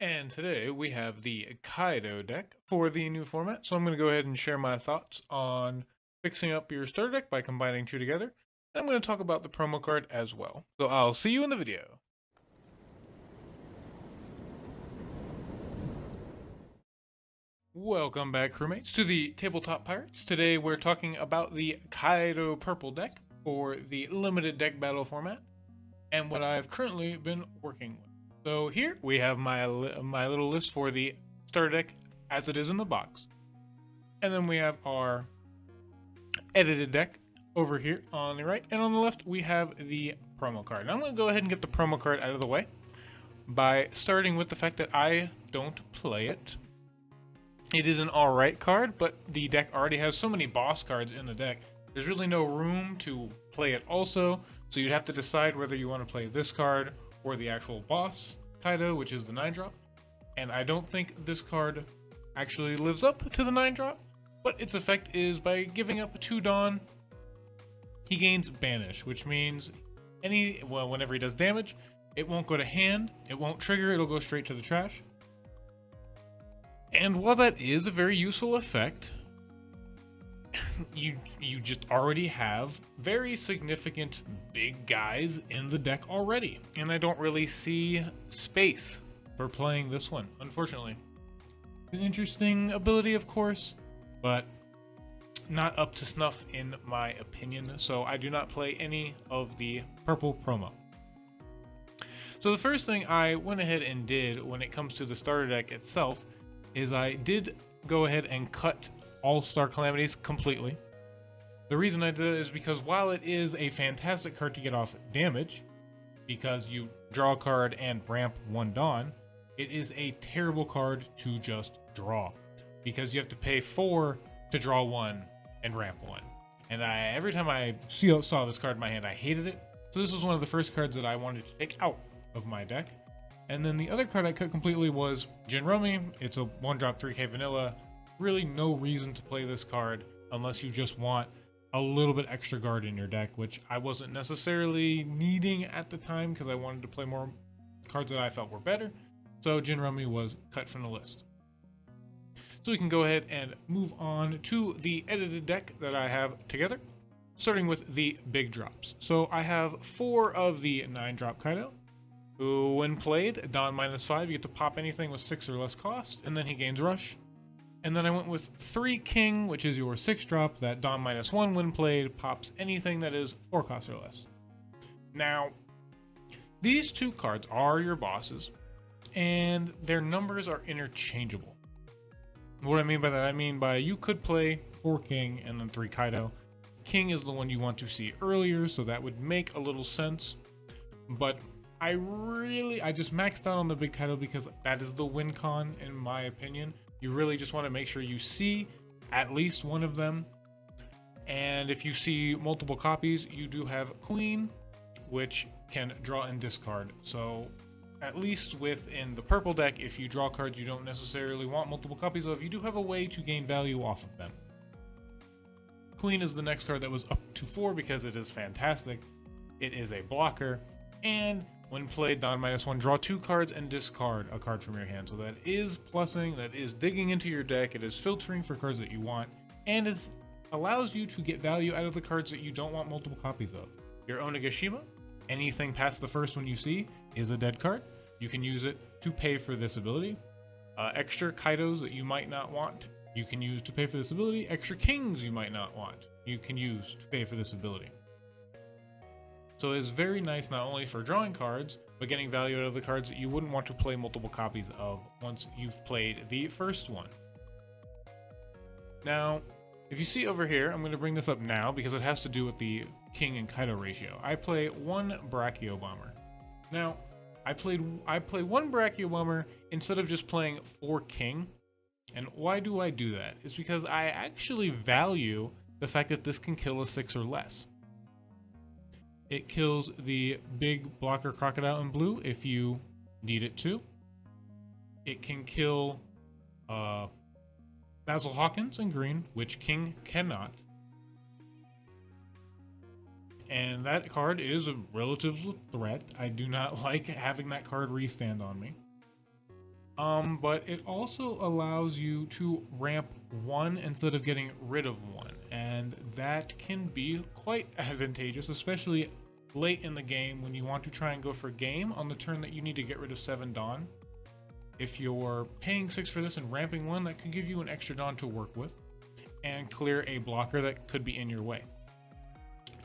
And today we have the Kaido deck for the new format. So I'm going to go ahead and share my thoughts on fixing up your starter deck by combining two together. And I'm going to talk about the promo card as well. So I'll see you in the video. Welcome back, crewmates, to the Tabletop Pirates. Today we're talking about the Kaido purple deck for the limited deck battle format and what I've currently been working with. So here we have my little list for the starter deck as it is in the box. And then we have our edited deck over here on the right. And on the left, we have the promo card. Now I'm going to go ahead and get the promo card out of the way by starting with the fact that I don't play it. It is an alright card, but the deck already has so many boss cards in the deck. There's really no room to play it also. So you'd have to decide whether you want to play this card or the actual boss, Kaido, which is the 9-drop. And I don't think this card actually lives up to the 9-drop, but its effect is by giving up 2 Dawn, he gains Banish, which means whenever he does damage, it won't go to hand, it won't trigger, it'll go straight to the trash. And while that is a very useful effect, you just already have very significant big guys in the deck already, and I don't really see space for playing this one, unfortunately. An interesting ability, of course, but not up to snuff in my opinion, so I do not play any of the purple promo. So the first thing I went ahead and did when it comes to the starter deck itself is I did go ahead and cut All-Star Calamities completely. The reason I did it is because while it is a fantastic card to get off damage, because you draw a card and ramp 1 Dawn, it is a terrible card to just draw, because you have to pay 4 to draw 1 and ramp 1. And every time I saw this card in my hand, I hated it. So this was one of the first cards that I wanted to take out of my deck. And then the other card I cut completely was Jinromi. It's a 1-drop 3k vanilla. Really no reason to play this card unless you just want a little bit extra guard in your deck, which I wasn't necessarily needing at the time because I wanted to play more cards that I felt were better. So Jinromi was cut from the list. So we can go ahead and move on to the edited deck that I have together, starting with the big drops. So I have 4 of the 9-drop Kaido, who when played, Dawn -5, you get to pop anything with 6 or less cost, and then he gains Rush. And then I went with 3 King, which is your 6-drop, that Dawn -1 when played, pops anything that is 4 cost or less. Now, these 2 cards are your bosses, and their numbers are interchangeable. What I mean by that, I mean by you could play 4 King and then 3 Kaido. King is the one you want to see earlier, so that would make a little sense. But I just maxed out on the big Kaido because that is the win con in my opinion. You really just want to make sure you see at least one of them. And if you see multiple copies, you do have Queen, which can draw and discard. So at least within the purple deck, if you draw cards you don't necessarily want multiple copies of, you do have a way to gain value off of them. Queen is the next card that was up to 4 because it is fantastic. It is a blocker, and when played, Dawn -1, draw 2 cards and discard a card from your hand. So that is plussing, that is digging into your deck, it is filtering for cards that you want, and it allows you to get value out of the cards that you don't want multiple copies of. Your Onigashima, anything past the first one you see, is a dead card. You can use it to pay for this ability. Extra Kaidos that you might not want, you can use to pay for this ability. Extra Kings you might not want, you can use to pay for this ability. So it's very nice not only for drawing cards, but getting value out of the cards that you wouldn't want to play multiple copies of once you've played the first one. Now, if you see over here, I'm going to bring this up now because it has to do with the King and Kaido ratio. I play 1 Brachio Bomber. Now, I play 1 Brachio Bomber instead of just playing 4 King. And why do I do that? It's because I actually value the fact that this can kill a 6 or less. It kills the big blocker Crocodile in blue if you need it to. It can kill Basil Hawkins in green, which King cannot. And that card is a relative threat. I do not like having that card restand on me. But it also allows you to ramp one instead of getting rid of one, and that can be quite advantageous, especially late in the game when you want to try and go for game on the turn that you need to get rid of 7 Dawn. If you're paying 6 for this and ramping one, that could give you an extra Dawn to work with and clear a blocker that could be in your way.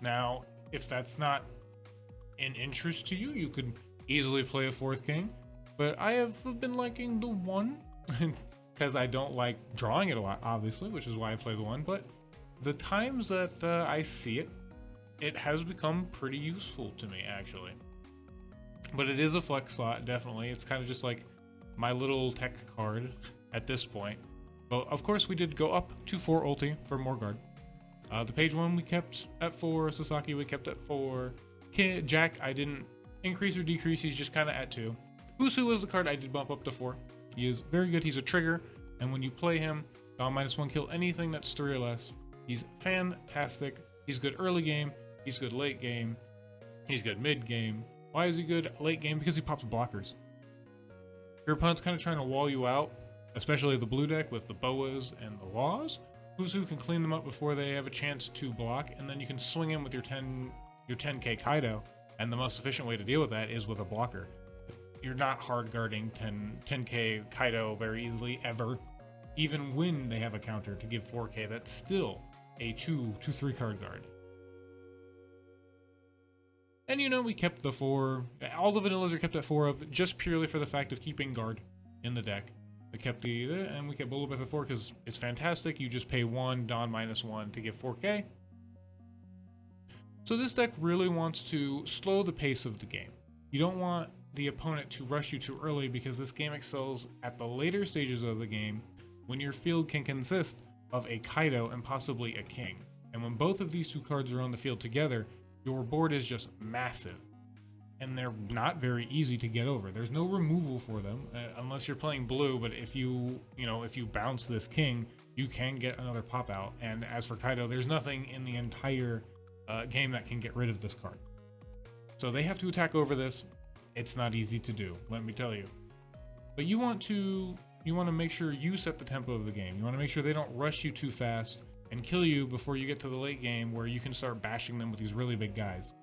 Now, if that's not in interest to you, you could easily play a 4th king, but I have been liking the 1 because I don't like drawing it a lot, obviously, which is why I play the 1, but the times that I see it, it has become pretty useful to me, actually. But it is a flex slot, definitely. It's kind of just like my little tech card at this point. But of course, we did go up to 4 ulti for more guard. The page 1 we kept at 4, Sasaki we kept at 4, Jack I didn't increase or decrease, he's just kind of at 2. Usu was the card I did bump up to 4. He is very good, he's a trigger, and when you play him, Dawn -1 kill anything that's 3 or less. He's fantastic, he's good early game, he's good late game, he's good mid game. Why is he good late game? Because he pops blockers. Your opponent's kind of trying to wall you out, especially the blue deck with the boas and the laws. Usu can clean them up before they have a chance to block, and then you can swing in with your 10k Kaido, and the most efficient way to deal with that is with a blocker. You're not hard guarding 10k Kaido very easily, ever. Even when they have a counter to give 4k, that's still a 2-3 card guard. And you know, we kept the 4, all the vanillas are kept at 4 of just purely for the fact of keeping guard in the deck. We kept and we kept Bullet at 4 because it's fantastic. You just pay 1 Dawn -1 to give 4k. So this deck really wants to slow the pace of the game. You don't want the opponent to rush you too early because this game excels at the later stages of the game when your field can consist of a Kaido and possibly a king. And when both of these 2 cards are on the field together, your board is just massive. And they're not very easy to get over. There's no removal for them unless you're playing blue, but if you bounce this king, you can get another pop out. And as for Kaido, there's nothing in the entire game that can get rid of this card. So they have to attack over this. It's not easy to do, let me tell you. But you want to make sure you set the tempo of the game. You want to make sure they don't rush you too fast and kill you before you get to the late game where you can start bashing them with these really big guys.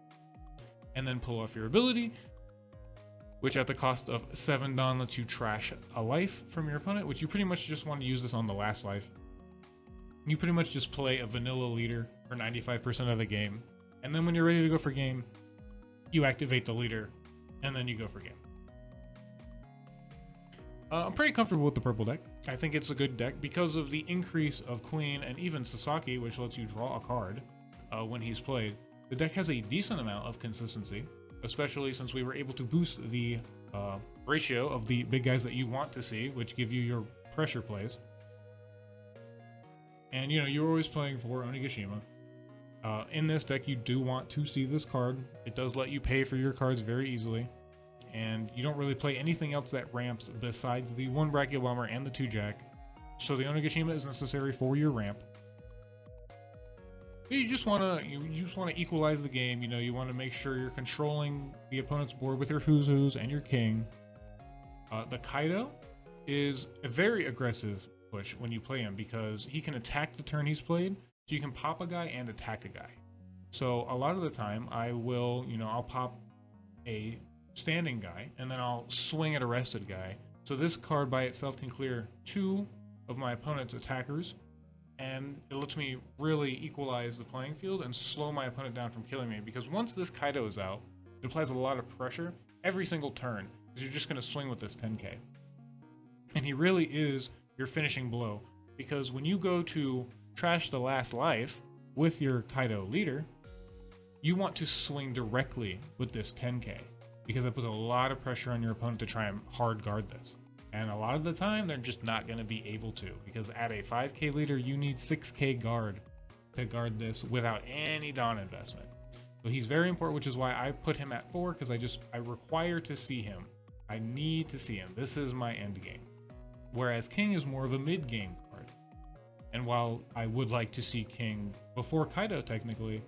And then pull off your ability, which at the cost of 7 Dawn lets you trash a life from your opponent, which you pretty much just want to use this on the last life. You pretty much just play a vanilla leader for 95% of the game, and then when you're ready to go for game, you activate the leader, and then you go for game. I'm pretty comfortable with the purple deck. I think it's a good deck because of the increase of Queen and even Sasaki, which lets you draw a card when he's played. The deck has a decent amount of consistency, especially since we were able to boost the ratio of the big guys that you want to see, which give you your pressure plays. And you know, you're always playing for Onigashima. In this deck, you do want to see this card. It does let you pay for your cards very easily, and you don't really play anything else that ramps besides the 1 Brachio Bomber and the 2 Jack. So the Onigashima is necessary for your ramp. You just want to equalize the game. You know, you want to make sure you're controlling the opponent's board with your Who's and your King. The Kaido is a very aggressive push when you play him because he can attack the turn he's played. So you can pop a guy and attack a guy. So a lot of the time I will, I'll pop a standing guy and then I'll swing at a rested guy. So this card by itself can clear 2 of my opponent's attackers, and it lets me really equalize the playing field and slow my opponent down from killing me, because once this Kaido is out, it applies a lot of pressure every single turn, because you're just going to swing with this 10k. And he really is your finishing blow, because when you go to trash the last life with your Kaido leader, you want to swing directly with this 10k, because that puts a lot of pressure on your opponent to try and hard guard this. And a lot of the time, they're just not going to be able to, because at a 5k leader, you need 6k guard to guard this without any Dawn investment. So he's very important, which is why I put him at 4, because I require to see him. I need to see him. This is my end game. Whereas King is more of a mid-game card. And while I would like to see King before Kaido, technically,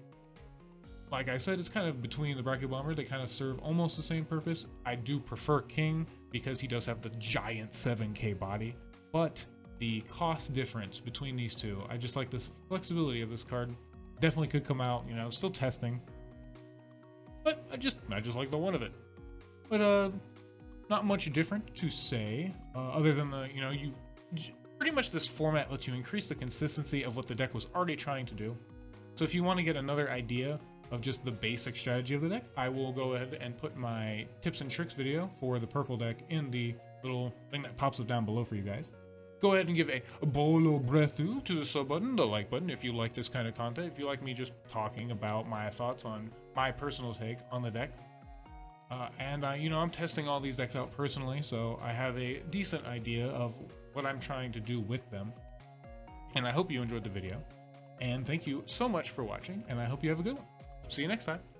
like I said, it's kind of between the Brachio Bomber. They kind of serve almost the same purpose. I do prefer King because he does have the giant 7k body, but the cost difference between these two, I just like this flexibility of this card. Definitely could come out, you know, still testing, but I just like the one of it. But not much different to say, other than the, you know, pretty much this format lets you increase the consistency of what the deck was already trying to do. So if you want to get another idea of just the basic strategy of the deck, I will go ahead and put my tips and tricks video for the purple deck in the little thing that pops up down below for you guys. Go ahead and give a bolo breathu to the sub button, the like button, if you like this kind of content, if you like me just talking about my thoughts on my personal take on the deck. You know, I'm testing all these decks out personally, so I have a decent idea of what I'm trying to do with them. And I hope you enjoyed the video. And thank you so much for watching, and I hope you have a good one. See you next time.